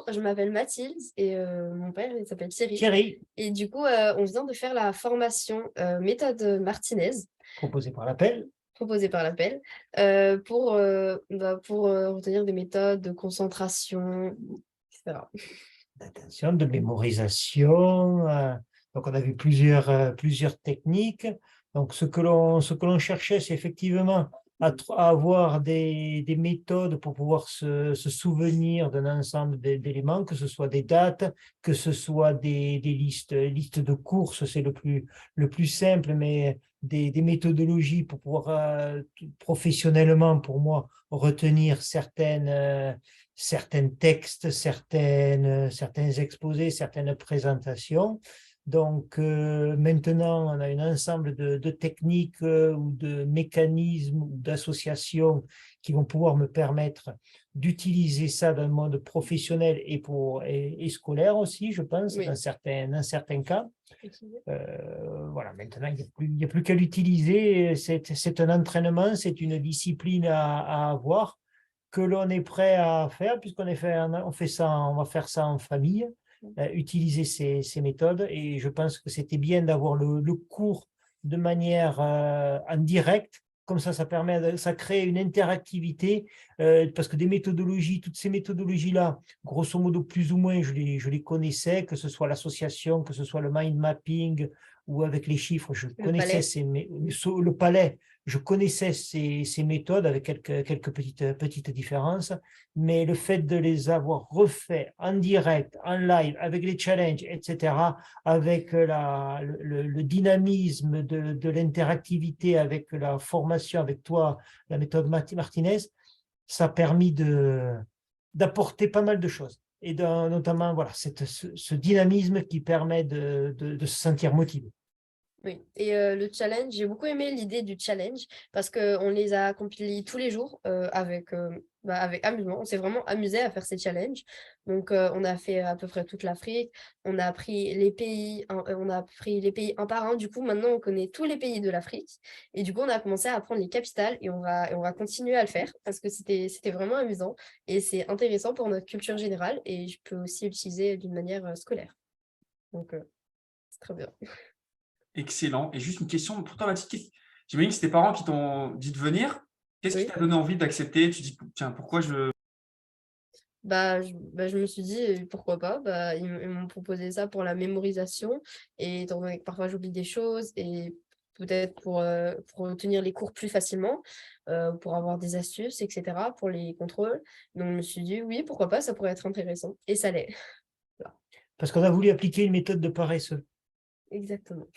bonjour, je m'appelle Mathilde et mon père, il s'appelle Thierry. Thierry, Et du coup, on vient de faire la formation méthode Martinez, proposé par l'appel, proposée par l'appel, pour retenir des méthodes de concentration, etc. d'attention, de mémorisation. Donc, on a vu plusieurs techniques. Donc, ce que l'on cherchait, c'est effectivement à avoir des méthodes pour pouvoir se souvenir d'un ensemble d'éléments, que ce soit des dates, que ce soit des listes de courses, c'est le plus simple, mais des méthodologies pour pouvoir professionnellement, pour moi, retenir certains textes, certains exposés, certaines présentations. Donc maintenant, on a un ensemble de techniques ou de mécanismes ou d'associations qui vont pouvoir me permettre d'utiliser ça dans le monde professionnel et scolaire aussi, je pense, Oui. dans certains cas. Voilà, maintenant, il n'y a plus qu'à l'utiliser. C'est un entraînement, c'est une discipline à avoir que l'on est prêt à faire, on va faire ça en famille, utiliser ces méthodes. Et je pense que c'était bien d'avoir le cours de manière en direct. Comme ça crée une interactivité, parce que toutes ces méthodologies-là, grosso modo, plus ou moins, je les connaissais, que ce soit l'association, que ce soit le mind mapping ou avec les chiffres, je Le connaissais palais. le palais, je connaissais ces méthodes avec quelques petites différences, mais le fait de les avoir refait en direct, en live, avec les challenges, etc., avec le dynamisme de l'interactivité, avec la formation, avec toi, la méthode Martinez, ça a permis d'apporter pas mal de choses. Et notamment, voilà, ce dynamisme qui permet de se sentir motivé. Oui, et le challenge, j'ai beaucoup aimé l'idée du challenge parce qu'on les a compilés tous les jours avec amusement. On s'est vraiment amusé à faire ces challenges. Donc, on a fait à peu près toute l'Afrique. On a pris les pays un par un. Du coup, maintenant, on connaît tous les pays de l'Afrique. Et du coup, on a commencé à apprendre les capitales et on va continuer à le faire parce que c'était vraiment amusant et c'est intéressant pour notre culture générale et je peux aussi l'utiliser d'une manière scolaire. Donc, c'est très bien. Excellent. Et juste une question pour toi, Mathilde. J'imagine que c'est tes parents qui t'ont dit de venir. Qu'est-ce qui Oui. t'a donné envie d'accepter? Tu dis, tiens, pourquoi je... Je me suis dit, pourquoi pas, ils m'ont proposé ça pour la mémorisation, et étant donné que parfois j'oublie des choses, et peut-être pour retenir les cours plus facilement, pour avoir des astuces, etc., pour les contrôles. Donc je me suis dit, oui, pourquoi pas, ça pourrait être intéressant. Et ça l'est. Voilà. Parce qu'on a voulu appliquer une méthode de paresseux. Exactement.